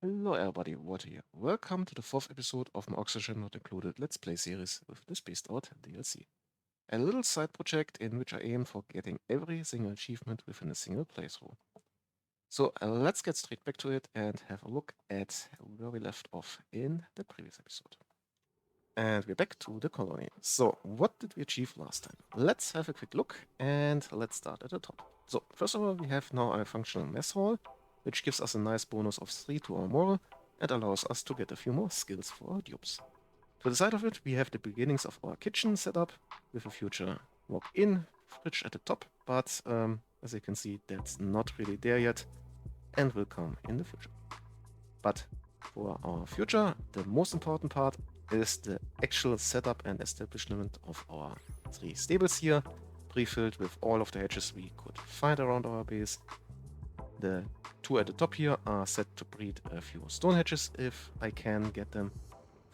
Hello everybody, Water here. Welcome to the fourth episode of my Oxygen Not Included Let's Play series with the Spaced Out DLC. A little side project in which I aim for getting every single achievement within a single playthrough. So let's get straight back to it and have a look at where we left off in the previous episode. And we're back to the colony. So what did we achieve last time? Let's have a quick look and let's start at the top. So first of all, we have now a functional mess hall, which gives us a nice bonus of 3 to our moral and allows us to get a few more skills for our dupes. To the side of it, we have the beginnings of our kitchen setup with a future walk-in fridge at the top, but as you can see, that's not really there yet and will come in the future. But for our future, the most important part is the actual setup and establishment of our 3 stables here, pre-filled with all of the hatches we could find around our base. The 2 at the top here are set to breed a few stone hatches if I can get them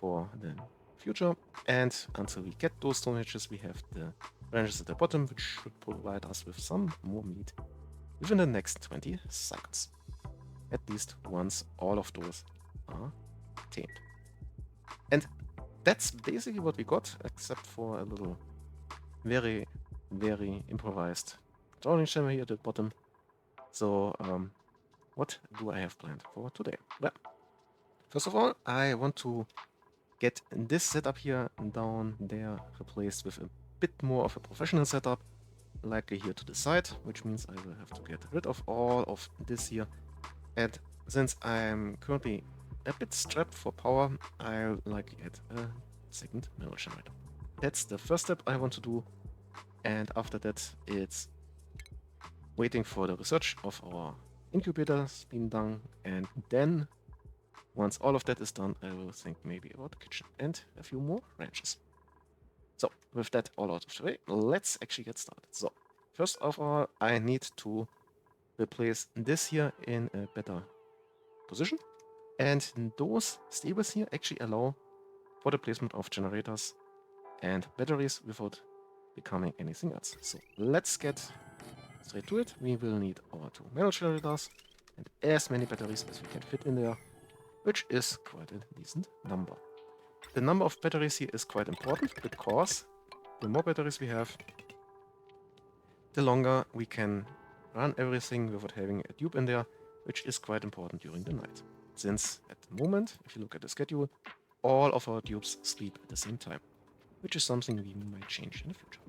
for the future. And until we get those stone hatches, we have the branches at the bottom, which should provide us with some more meat within the next 20 cycles. At least once all of those are tamed. And that's basically what we got, except for a little very improvised drawing chamber here at the bottom. So what do I have planned for today? Well, first of all, I want to get this setup here down there replaced with a bit more of a professional setup, likely here to the side, which means I will have to get rid of all of this here. And since I'm currently a bit strapped for power, I'll likely add a second mineral generator. That's the first step I want to do, and after that it's waiting for the research of our incubators being done, and then once all of that is done, I will think maybe about the kitchen and a few more ranches. So with that all out of the way, let's actually get started. So first of all, I need to replace this here in a better position. And those stables here actually allow for the placement of generators and batteries without becoming anything else. So let's get straight to it. We will need our 2 metal generators and as many batteries as we can fit in there, which is quite a decent number. The number of batteries here is quite important because the more batteries we have, the longer we can run everything without having a dupe in there, which is quite important during the night. Since at the moment, if you look at the schedule, all of our dupes sleep at the same time, which is something we might change in the future.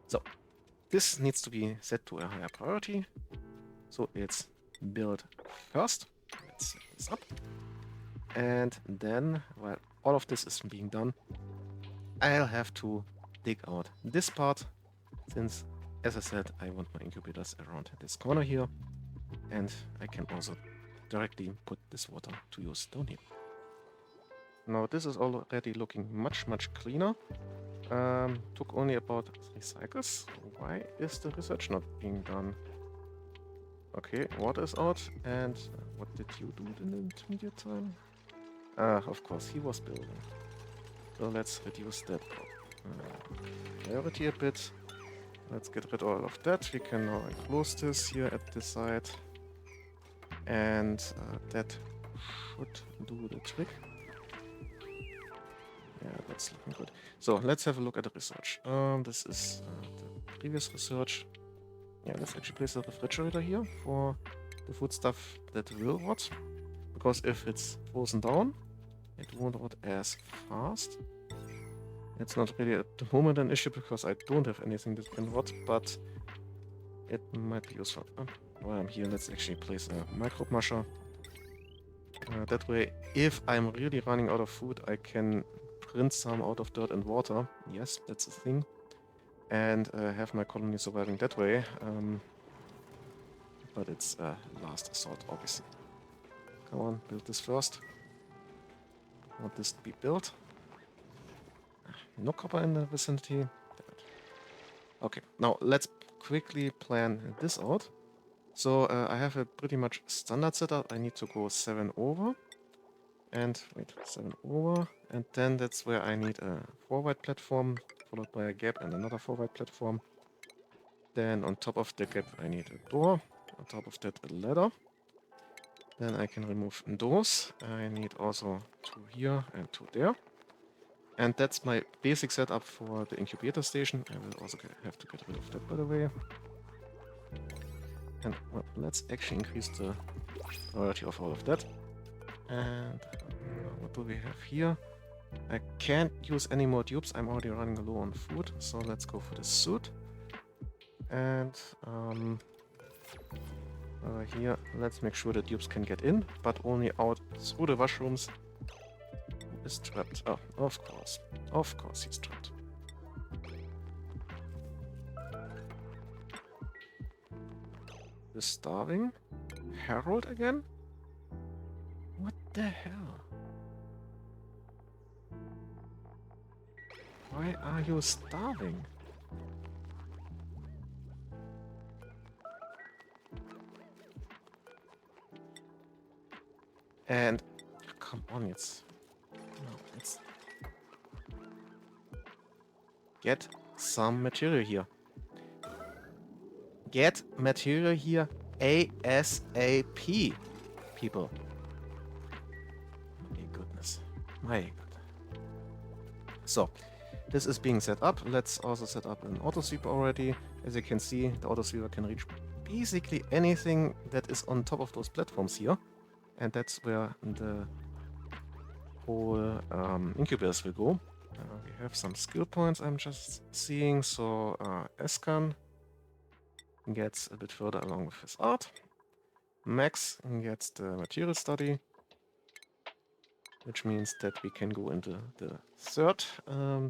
So, this needs to be set to a higher priority, so it's built first. Let's set this up. And then, while all of this is being done, I'll have to dig out this part, since, as I said, I want my incubators around this corner here, and I can also directly put this water to use down here. Now this is already looking much cleaner. Took only about 3 cycles. Why is the research not being done? Okay, water is out, and what did you do in the intermediate time? Of course, he was building. So let's reduce that priority a bit. Let's get rid of all of that. We can now enclose this here at the side. And that should do the trick. Yeah, that's looking good. So let's have a look at the research. This is the previous research. Yeah, let's actually place a refrigerator here for the food stuff that will rot. Because if it's frozen down, it won't rot as fast. It's not really at the moment an issue because I don't have anything that can rot, but it might be useful. While I'm here, let's actually place a microbe musher. That way, if I'm really running out of food, I can print some out of dirt and water. Yes, that's a thing. And have my colony surviving that way. But it's last resort, obviously. Come on, build this first. I want this to be built. No copper in the vicinity. Damn it. Okay, now let's quickly plan this out. So I have a pretty much standard setup. I need to go 7 over. And wait, 7 over. And then that's where I need a 4 wide platform, followed by a gap and another 4 wide platform. Then on top of the gap I need a door. On top of that a ladder. Then I can remove those. I need also 2 here and 2 there. And that's my basic setup for the incubator station. I will also have to get rid of that, by the way. And well, let's actually increase the priority of all of that. And what do we have here? I can't use any more dupes. I'm already running low on food, so let's go for the suit. And here, let's make sure the dupes can get in, but only out through the washrooms. Who is trapped? Oh, of course. Of course he's trapped. The starving? Harold again? What the hell? Why are you starving? And come on, it's get some material here. Get material here ASAP, people. My goodness. My god. So, this is being set up. Let's also set up an autosweeper already. As you can see, the autosweeper can reach basically anything that is on top of those platforms here. And that's where the whole incubators will go. We have some skill points I'm just seeing. So Eskan gets a bit further along with his art. Max gets the material study, which means that we can go into the third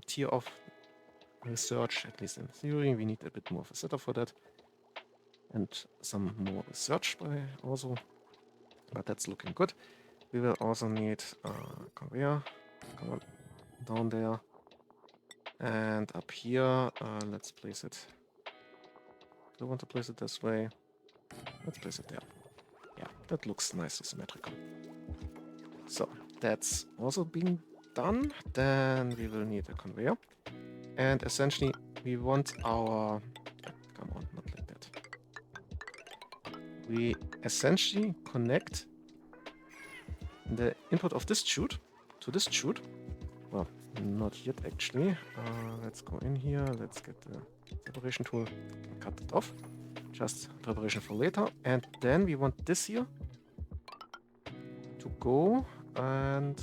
tier of research, at least in theory. We need a bit more of a setup for that. And some more research by also, but that's looking good. We will also need conveyor, come on, down there. And up here, let's place it. Do I want to place it this way? Let's place it there. Yeah, that looks nicely symmetrical. So, that's also being done. Then we will need a conveyor. And essentially, we want our... Come on, not like that. We essentially connect the input of this chute to this chute. Well, not yet actually. Let's go in here. Let's get the separation tool and cut it off. Just preparation for later. And then we want this here to go and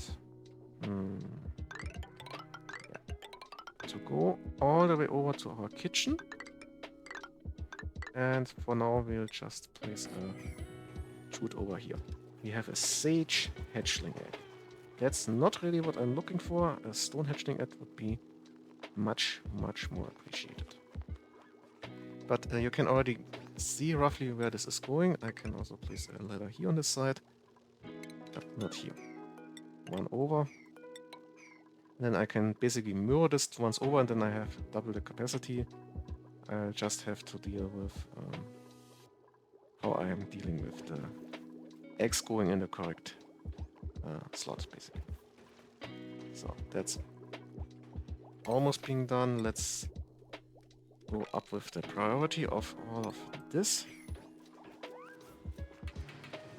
to go all the way over to our kitchen. And for now, we'll just place a chute over here. We have a sage hatchling egg. That's not really what I'm looking for. A stone hatchling egg would be much, much more appreciated. But you can already see roughly where this is going. I can also place a ladder here on this side, but not here. One over. Then I can basically mirror this once over, and then I have double the capacity. I just have to deal with how I am dealing with the eggs going in the correct slots, basically. So that's almost being done. Let's go up with the priority of all of this.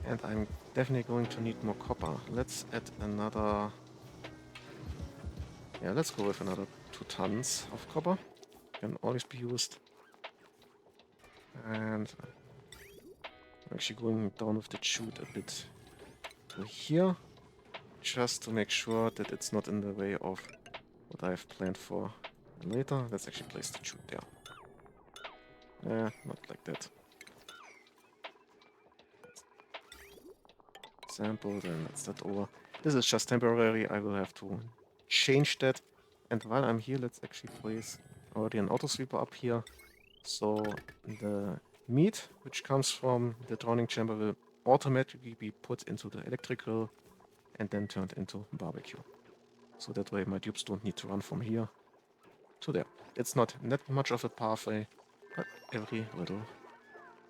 And I'm definitely going to need more copper. Let's add another... Yeah, let's go with another 2 tons of copper. Can always be used. And I'm actually going down with the chute a bit to here. Just to make sure that it's not in the way of what I've planned for later. Let's actually place the chute there. Not like that. Sample, then let's start over. This is just temporary. I will have to change that. And while I'm here, let's actually place already an auto sweeper up here. So the meat, which comes from the drowning chamber, will automatically be put into the electrical and then turned into barbecue. So that way my dupes don't need to run from here to there. It's not that much of a pathway, but every little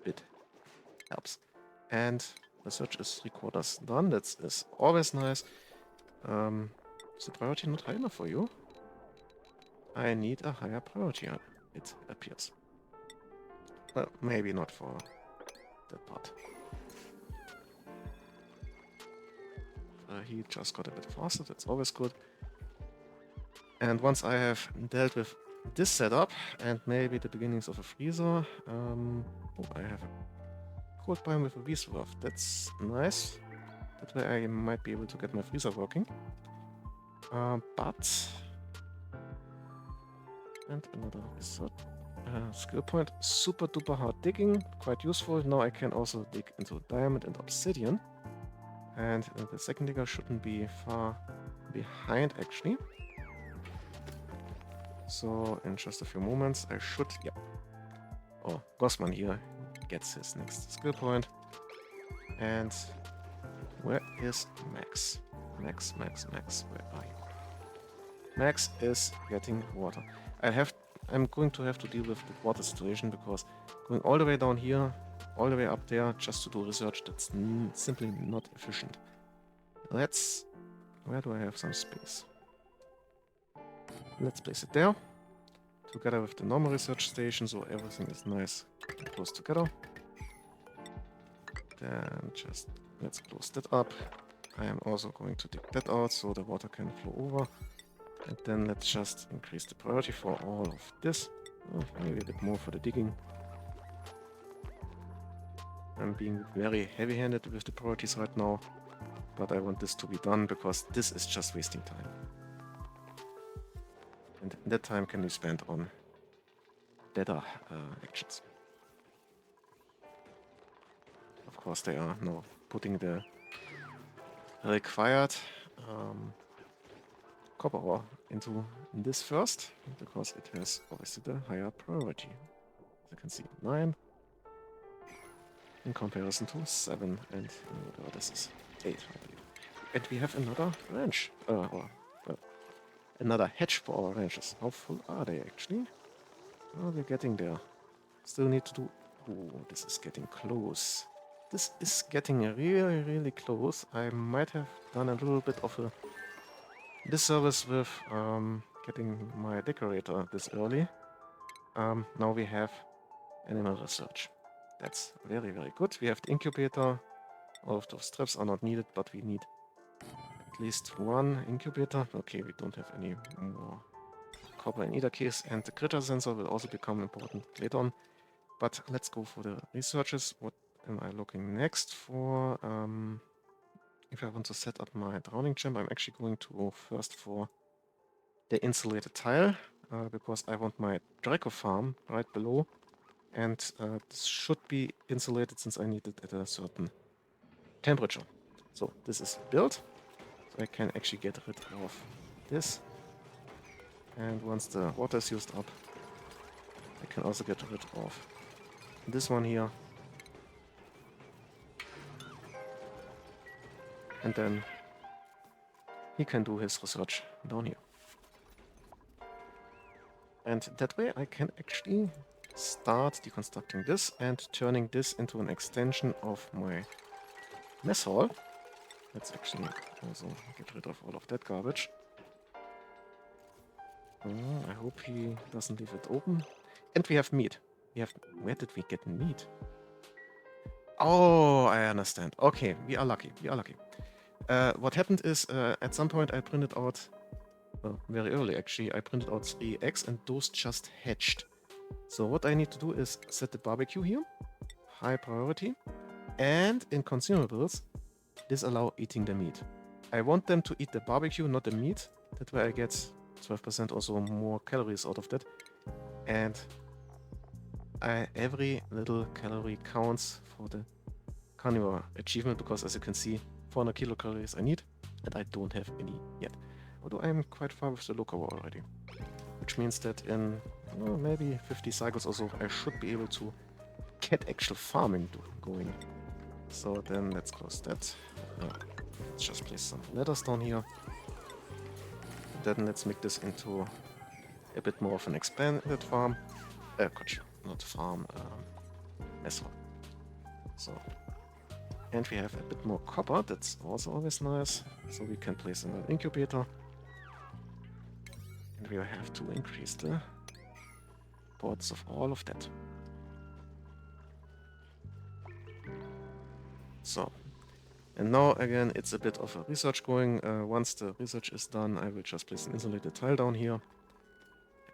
bit helps. And research is 3/4 done. That is always nice. Is the priority not high enough for you? I need a higher priority, it appears. Well, maybe not for that part. he just got a bit faster, that's always good. And once I have dealt with this setup, and maybe the beginnings of a freezer, oh, I have a cold biome with a V-swerve, that's nice. That way I might be able to get my freezer working. But... And another research skill point. Super duper hard digging, quite useful. Now I can also dig into diamond and obsidian. And the second digger shouldn't be far behind actually. So in just a few moments I should... Yeah. Oh, Gossman here gets his next skill point. And where is Max? Max, where are you? Max is getting water. I'm going to have to deal with the water situation because going all the way down here, all the way up there, just to do research, that's simply not efficient. Where do I have some space? Let's place it there, together with the normal research station, so everything is nice and close together. Then just let's close that up. I am also going to dig that out so the water can flow over. And then let's just increase the priority for all of this. Maybe a bit more for the digging. I'm being very heavy-handed with the priorities right now, but I want this to be done because this is just wasting time. And that time can be spent on better actions. Of course, they are now putting the required copper ore into this first, because it has obviously the higher priority. As you can see, 9 in comparison to 7, and this is 8, I believe. And we have another ranch, another hatch for our ranches. How full are they actually? Oh, we're getting there. Still need to do... Oh, this is getting close. This is getting really, really close. I might have done a little bit of a disservice with getting my decorator this early. Now we have animal research. That's very, very good. We have the incubator. All of those traps are not needed, but we need at least one incubator. Okay, we don't have any more copper in either case, and the critter sensor will also become important later on. But let's go for the researches. What am I looking next for? If I want to set up my drowning gem, I'm actually going to go first for the insulated tile, because I want my Draco farm right below, and this should be insulated since I need it at a certain temperature. So this is built, so I can actually get rid of this, and once the water is used up, I can also get rid of this one here. And then he can do his research down here. And that way I can actually start deconstructing this and turning this into an extension of my mess hall. Let's actually also get rid of all of that garbage. I hope he doesn't leave it open. And we have meat. Where did we get meat? Oh, I understand. Okay, we are lucky. What happened is, at some point I printed out, well, very early actually, I printed out 3 eggs and those just hatched. So what I need to do is set the barbecue here, high priority, and in consumables, disallow eating the meat. I want them to eat the barbecue, not the meat. That way I get 12% or so more calories out of that. And every little calorie counts for the carnivore achievement, because as you can see, 400 kilocalories I need, and I don't have any yet. Although I'm quite far with the locavore already. Which means that in maybe 50 cycles or so, I should be able to get actual farming going. So then let's close that. Let's just place some ladders down here. Then let's make this into a bit more of an expanded farm. Not farm, mess hall. So. And we have a bit more copper, that's also always nice. So we can place another incubator. And we have to increase the ports of all of that. So, And now again, it's a bit of a research going. Once the research is done, I will just place an insulated tile down here.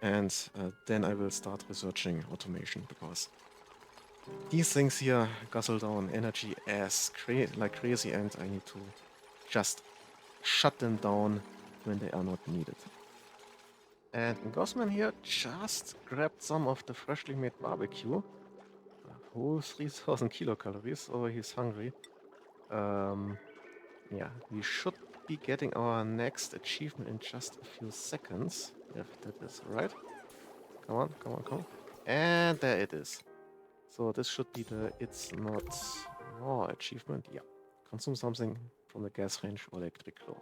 And then I will start researching automation, because these things here guzzle down energy as like crazy, and I need to just shut them down when they are not needed. And Gossman here just grabbed some of the freshly made barbecue. A whole 3000 kilocalories, so he's hungry. Yeah, we should be getting our next achievement in just a few seconds, if that is right. Come on, come on, come on. And there it is. So this should be the It's Not Raw achievement. Yeah. Consume something from the gas range or electric glow.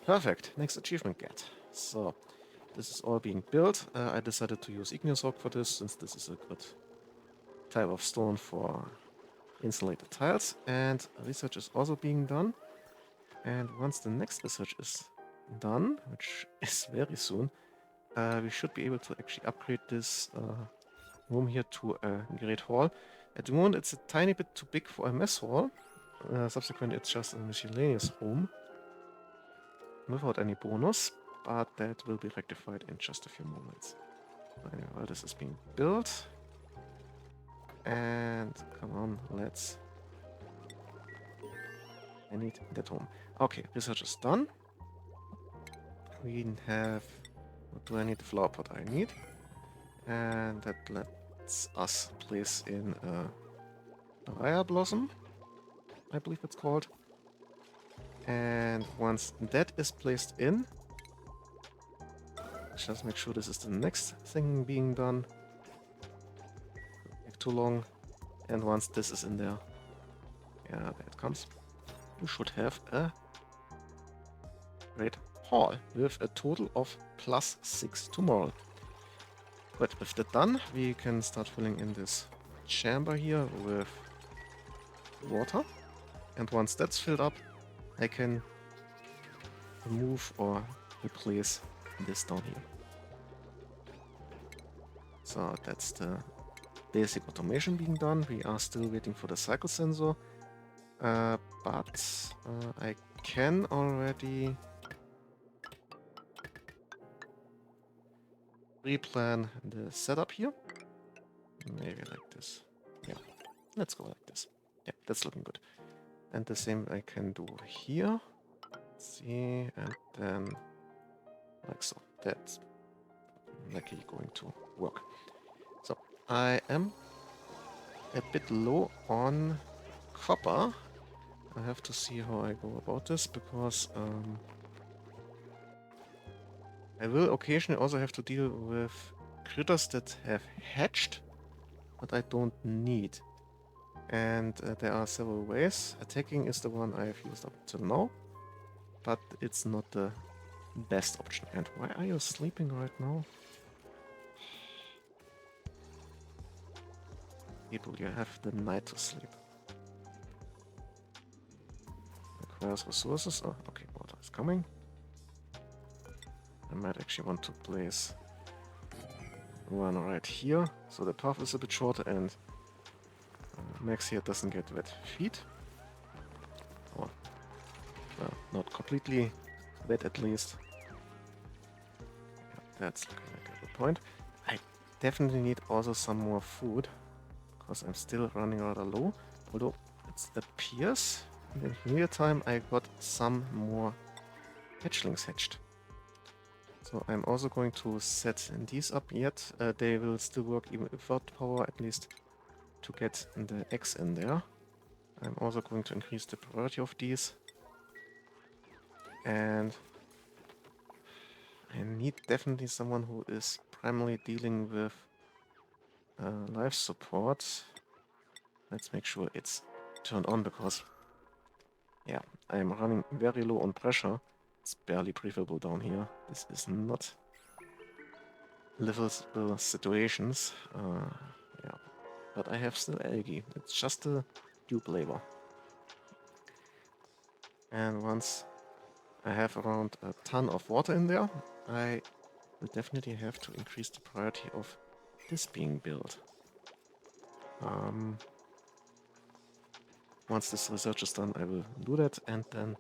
Perfect. Next achievement get. So this is all being built. I decided to use igneous rock for this, since this is a good type of stone for insulated tiles. And research is also being done. And once the next research is done, which is very soon, we should be able to actually upgrade this room here to a great hall. At the moment, it's a tiny bit too big for a mess hall. Subsequently, it's just a miscellaneous room without any bonus, but that will be rectified in just a few moments. Anyway, while this is being built, and come on, let's. I need that home. Okay, research is done. We have. What do I need? The flower pot I need, and that lets us place in a Raya Blossom, I believe it's called. And once that is placed in, just make sure this is the next thing being done. Take too long. And once this is in there, yeah, there it comes. You should have a great hall with a total of +6 tomorrow. But with that done, we can start filling in this chamber here with water. And once that's filled up, I can remove or replace this down here. So that's the basic automation being done. We are still waiting for the cycle sensor, but I can already replan the setup here. Maybe like this. Yeah, let's go like this. Yeah, that's looking good. And the same I can do here. Let's see, and then like so. That's likely going to work. So I am a bit low on copper. I have to see how I go about this, because I will occasionally also have to deal with critters that have hatched, but I don't need. And there are several ways. Attacking is the one I have used up till now, but it's not the best option. And why are you sleeping right now? People, you have the night to sleep. Requires resources. Oh, okay, water is coming. I might actually want to place one right here, so the path is a bit shorter and Max here doesn't get wet feet. Or, well, not completely wet at least. Yeah, that's looking like a good point. I definitely need also some more food, because I'm still running rather low. Although it appears in the meantime I got some more hatchlings hatched. So I'm also going to set these up yet. They will still work even without power, at least to get the eggs in there. I'm also going to increase the priority of these. And I need definitely someone who is primarily dealing with life support. Let's make sure it's turned on, because yeah, I'm running very low on pressure. It's barely breathable down here. This is not livable situations. Yeah, but I have still algae. It's just a dupe labor. And once I have around a ton of water in there, I will definitely have to increase the priority of this being built. once this research is done, I will do that and then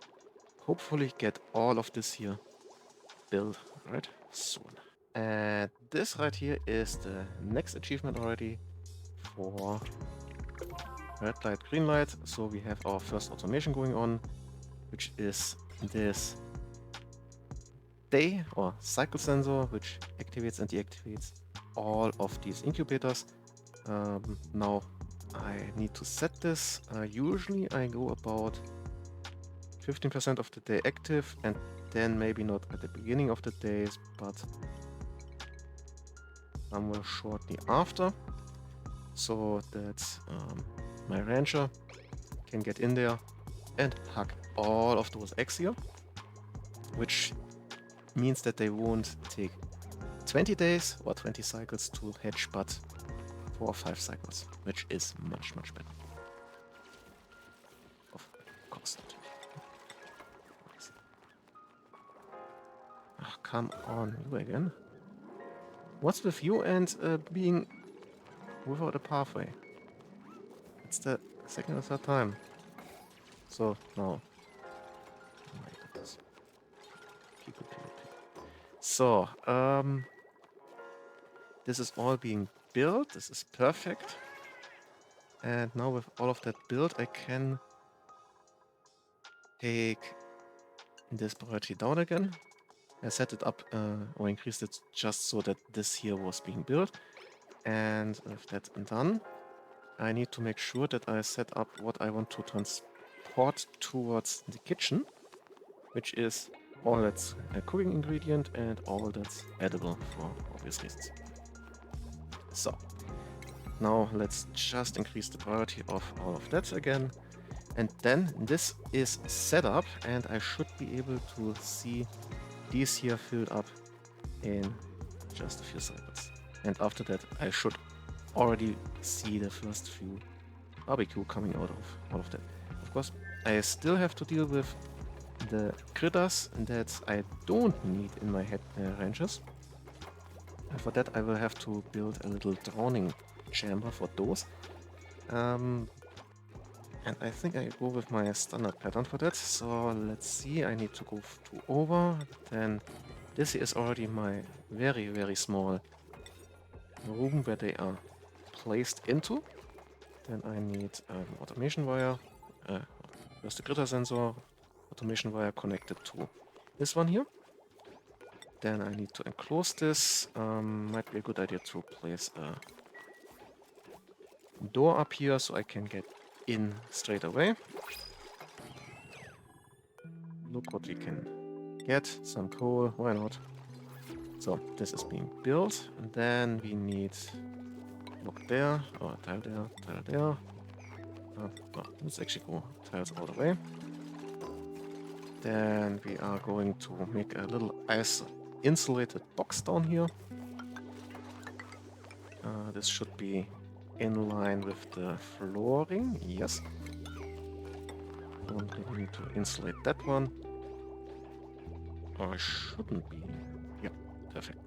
hopefully get all of this here built right soon. And this right here is the next achievement already for red light, green light. So we have our first automation going on, which is this day or cycle sensor, which activates and deactivates all of these incubators. Now I need to set this. Usually I go about 15% of the day active, and then maybe not at the beginning of the days, but somewhere shortly after, so that my rancher can get in there and hug all of those eggs here, which means that they won't take 20 days or 20 cycles to hatch, but 4 or 5 cycles, which is much, much better. Of course not. Oh, come on, you again. What's with you and being without a pathway? It's the second or third time. So, now. Oh my goodness. People. So, this is all being built. This is perfect. And now with all of that built, I can take this priority down again. I set it up or increased it just so that this here was being built. And with that done, I need to make sure that I set up what I want to transport towards the kitchen, which is all that's a cooking ingredient and all that's edible for obvious reasons. So, now let's just increase the priority of all of that again. And then this is set up and I should be able to see these here filled up in just a few cycles. And after that I should already see the first few barbecue coming out of all of that. Of course, I still have to deal with the critters that I don't need in my ranches. And for that I will have to build a little drowning chamber for those. And I think I go with my standard pattern for that. So let's see, I need to go to over. Then this is already my very, very small room where they are placed into. Then I need automation wire. There's the critter sensor. Automation wire connected to this one here. Then I need to enclose this. Might be a good idea to place a door up here so I can get in straight away. Look what we can get. Some coal, why not? So this is being built. And then we need block there, or tile there, tile there. Let's actually go tiles all the way. Then we are going to make a little ice insulated box down here. This should be in line with the flooring, yes. Don't really need to insulate that one. Or it shouldn't be. Yeah, perfect.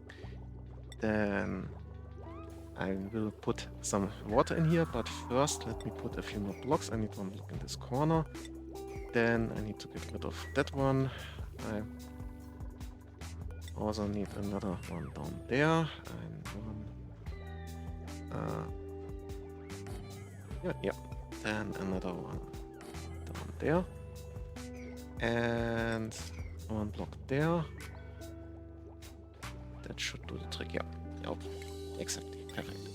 Then I will put some water in here, but first let me put a few more blocks. I need one block in this corner. Then I need to get rid of that one. I also need another one down there. And one. Yeah. Then another one down there. And one block there. That should do the trick, yeah. Yep. Exactly. Perfect.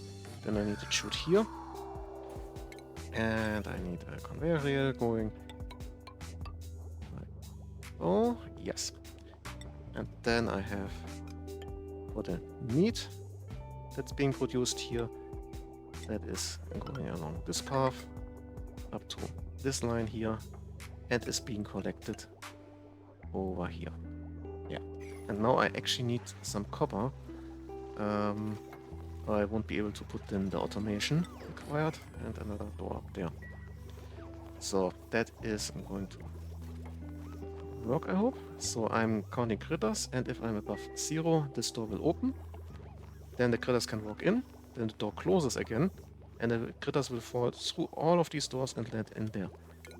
Then I need to shoot here. And I need a conveyor rail going. Oh, yes. And then I have for the meat that's being produced here, that is going along this path up to this line here and is being collected over here. Yeah. And now I actually need some copper. I won't be able to put in the automation required and another door up there. So that is going to work, I hope. So I'm counting critters, and if I'm above 0, this door will open. Then the critters can walk in, then the door closes again, and the critters will fall through all of these doors and land in there.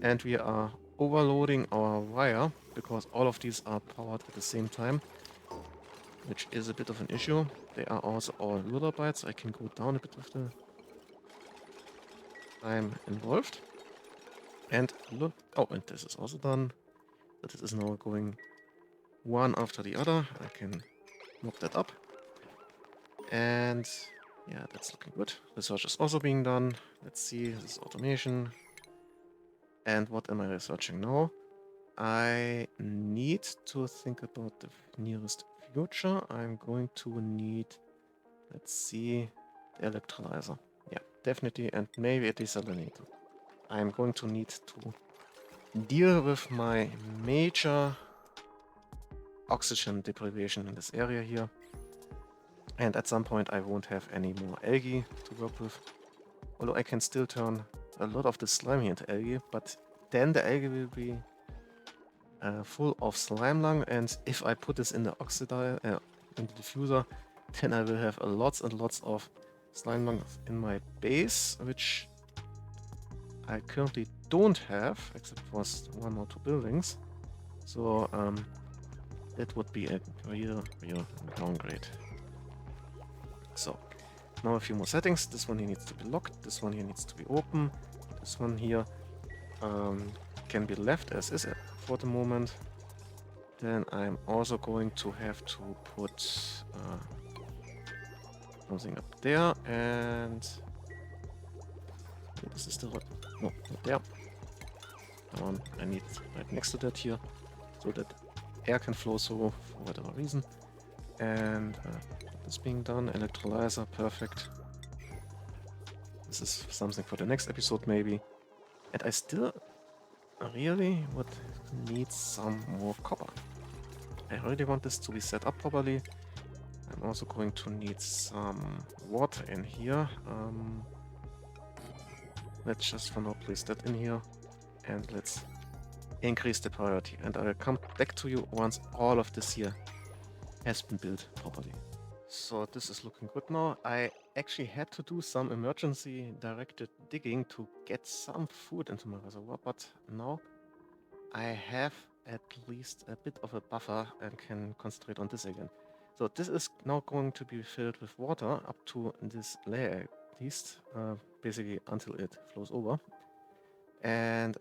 And we are overloading our wire because all of these are powered at the same time, which is a bit of an issue. They are also all lullabites. I can go down a bit with the time involved. And look, oh, and this is also done. So this is now going one after the other. I can mop that up. And yeah, that's looking good. Research is also being done. Let's see, this is automation. And what am I researching now? I need to think about the nearest future. I'm going to need, let's see, the electrolyzer. Yeah, definitely, and maybe a desalinator. I'm going to need to deal with my major oxygen deprivation in this area here. And at some point I won't have any more algae to work with. Although I can still turn a lot of the slime here into algae, but then the algae will be full of slime lung, and if I put this in the in the diffuser, then I will have lots and lots of slime lung in my base, which I currently don't have, except for one or two buildings. So that would be a real downgrade. So now a few more settings. This one here needs to be locked. This one here needs to be open. This one here can be left as is for the moment. Then I'm also going to have to put something up there, and this is the no, not there. Come on, I need right next to that here, so that air can flow through for whatever reason. And this being done, electrolyzer, perfect. This is something for the next episode maybe. And I still really would need some more copper. I really want this to be set up properly. I'm also going to need some water in here. Let's just for now place that in here. And let's increase the priority. And I'll come back to you once all of this here has been built properly. So this is looking good now. I actually had to do some emergency directed digging to get some food into my reservoir, but now I have at least a bit of a buffer and can concentrate on this again. So this is now going to be filled with water up to this layer at least, basically until it flows over. And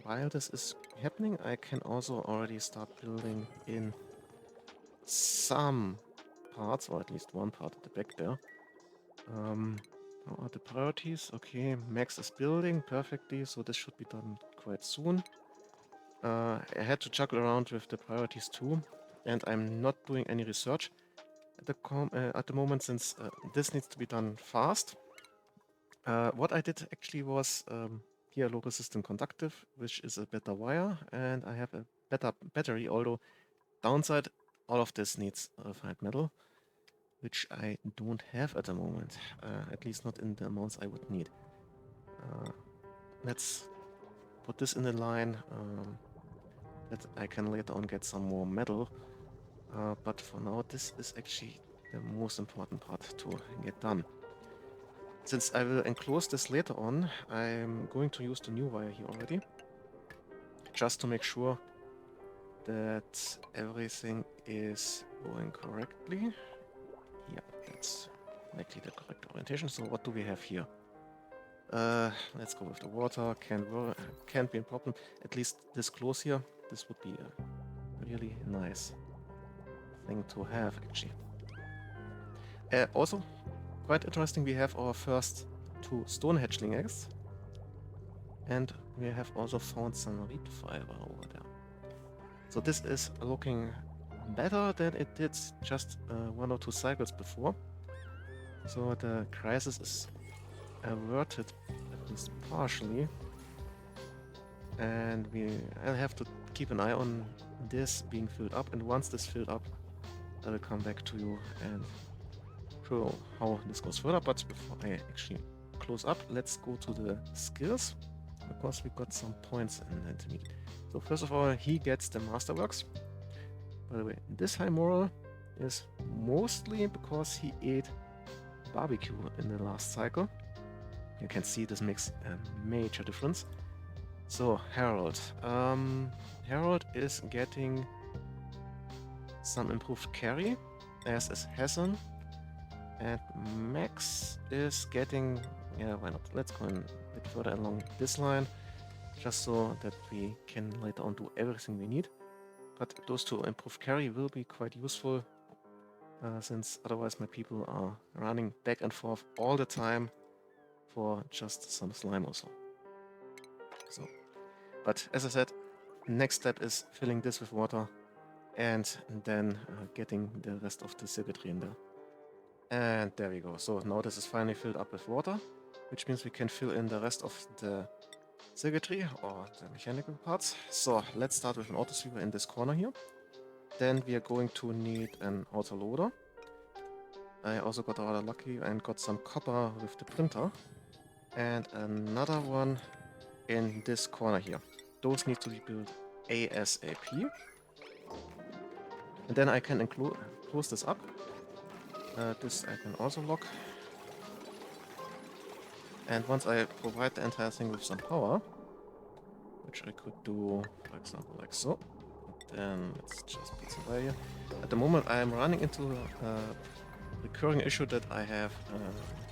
while this is happening, I can also already start building in some parts, or at least one part at the back there. What are the priorities? Okay, Max is building perfectly, so this should be done quite soon. I had to juggle around with the priorities too, and I'm not doing any research at the moment since this needs to be done fast. What I did actually was here local system conductive, which is a better wire, and I have a better battery, although downside, all of this needs refined metal, which I don't have at the moment, at least not in the amounts I would need. Let's put this in the line that I can later on get some more metal, but for now this is actually the most important part to get done. Since I will enclose this later on, I'm going to use the new wire here already, just to make sure that everything is going correctly. Yeah, that's likely the correct orientation. So what do we have here? Let's go with the water. Can't be a problem. At least this close here. This would be a really nice thing to have, actually. Also, quite interesting, we have our first 2 stone hatchling eggs. And we have also found some reed fiber over there. So this is looking better than it did just 1 or 2 cycles before. So the crisis is averted, at least partially. And I'll have to keep an eye on this being filled up, and once this filled up, I will come back to you and show how this goes further. But before I actually close up, let's go to the skills, because we got some points in the intermediate. So first of all, he gets the Masterworks. By the way, this high moral is mostly because he ate barbecue in the last cycle. You can see this makes a major difference. So, Harold. Harold is getting some improved carry, as is Hassan. And Max is getting... Yeah, why not? Let's go a bit further along this line, just so that we can later on do everything we need. But those two improved carry will be quite useful, since otherwise my people are running back and forth all the time for just some slime or so. But as I said, next step is filling this with water and then getting the rest of the circuitry in there. And there we go. So now this is finally filled up with water, which means we can fill in the rest of the circuitry or the mechanical parts. So let's start with an auto sweeper in this corner here. Then we are going to need an autoloader. I also got rather lucky and got some copper with the printer. And another one in this corner here. Those need to be built ASAP. And then I can close this up. This I can also lock. And once I provide the entire thing with some power, which I could do, for example, like so, then let's just put some wire here. At the moment I am running into a recurring issue that I have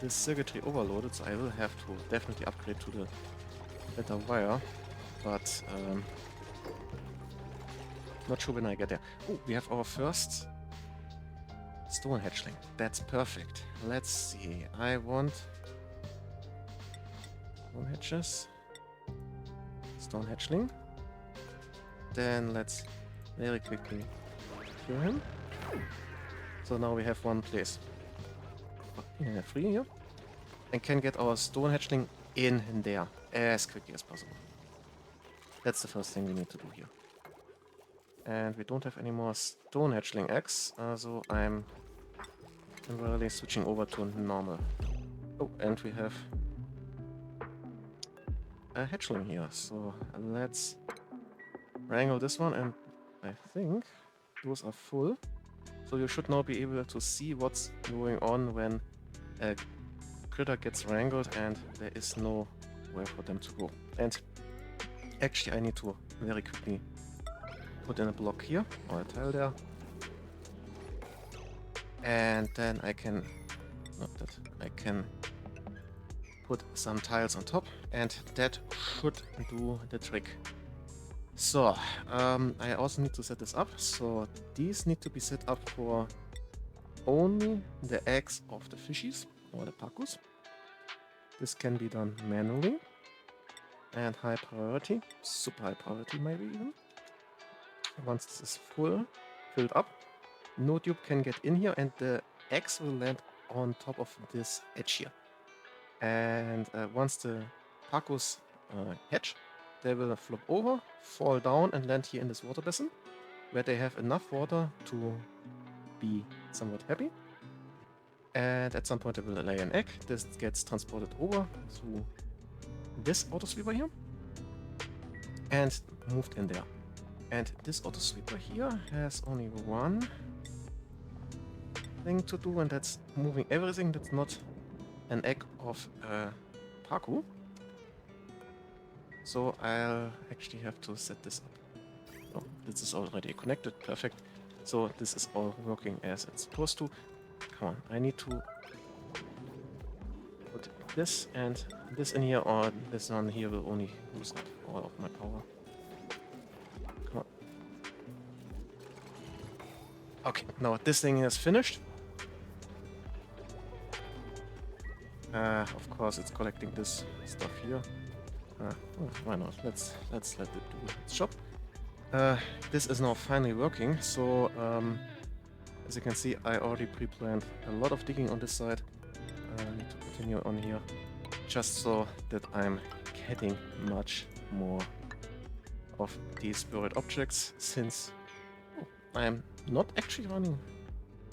this circuitry overloaded, so I will have to definitely upgrade to the better wire, but not sure when I get there. Oh, we have our first stone hatchling. That's perfect. Let's see. I want stone hatches. Stone hatchling. Then let's very quickly kill him. So now we have one place free here, and can get our stone hatchling in there as quickly as possible. That's the first thing we need to do here. And we don't have any more stone hatchling eggs, so I'm temporarily switching over to normal. Oh, and we have a hatchling here, so let's wrangle this one, and I think those are full. So you should now be able to see what's going on when a critter gets wrangled and there is no way for them to go. And actually I need to very quickly put in a block here, or a tile there. And then I can, I can put some tiles on top, and that should do the trick. So, I also need to set this up. So these need to be set up for only the eggs of the fishies, or the pacus. This can be done manually. And high priority, super high priority maybe even. Once this is filled up, no dupe can get in here, and the eggs will land on top of this edge here. And once the pacus hatch, they will flop over, fall down, and land here in this water basin, where they have enough water to be somewhat happy. And at some point they will lay an egg. This gets transported over through this auto sweeper here and moved in there. And this auto sweeper here has only one thing to do, and that's moving everything that's not an egg of Pacu. So I'll actually have to set this up. Oh, this is already connected, perfect. So this is all working as it's supposed to. Come on, I need to put this and this in here, or this one here will only use up all of my power. Come on. Okay, now this thing is finished. Of course, it's collecting this stuff here. Oh, why not? Let's let it do its job. This is now finally working. So, as you can see, I already pre-planned a lot of digging on this side. I need to continue on here, just so that I'm getting much more of these buried objects, since I'm not actually running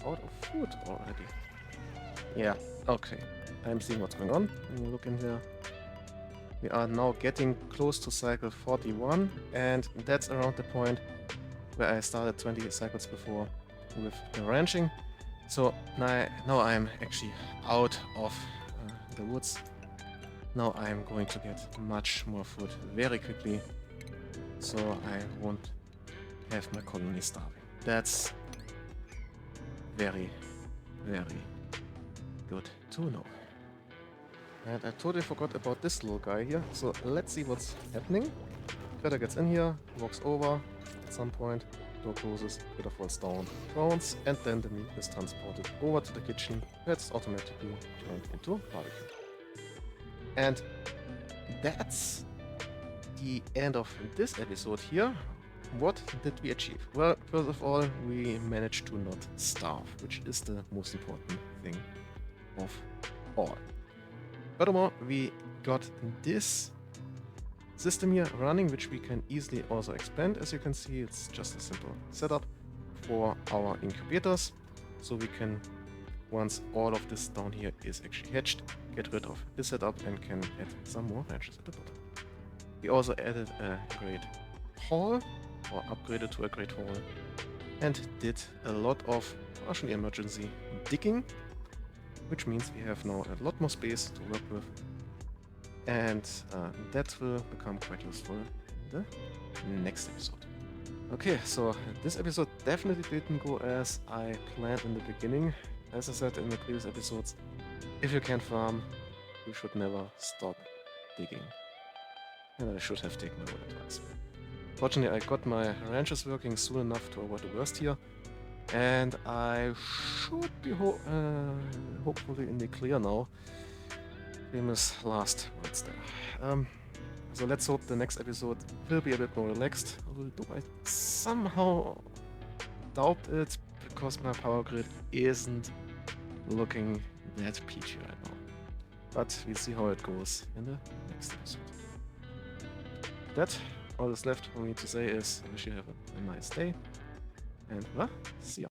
out of food already. Yeah, okay. I'm seeing what's going on. When you look in here, we are now getting close to cycle 41, and that's around the point where I started 20 cycles before with the ranching. So now I'm actually out of the woods, Now I'm going to get much more food very quickly, so I won't have my colony starving. That's very, very good to know. And I totally forgot about this little guy here, so let's see what's happening. Critter gets in here, walks over at some point, door closes, critter falls down, drowns, and then the meat is transported over to the kitchen, where it's automatically turned into barbecue. And that's the end of this episode here. What did we achieve? Well, first of all, we managed to not starve, which is the most important thing of all. Furthermore, we got this system here running, which we can easily also expand. As you can see, it's just a simple setup for our incubators. So we can, once all of this down here is actually hatched, get rid of this setup and can add some more ranches at the bottom. We also added a great hall, or upgraded to a great hall, and did a lot of partially emergency digging, which means we have now a lot more space to work with, and that will become quite useful in the next episode. Okay, so this episode definitely didn't go as I planned in the beginning. As I said in the previous episodes, if you can farm, you should never stop digging. And I should have taken my own advice. Fortunately, I got my ranches working soon enough to avoid the worst here, and I should be hopefully in the clear now. Famous last words there. So let's hope the next episode will be a bit more relaxed, although I somehow doubt it because my power grid isn't looking that peachy right now. But we'll see how it goes in the next episode. That, all that's left for me to say is I wish you have a nice day, and well, see ya.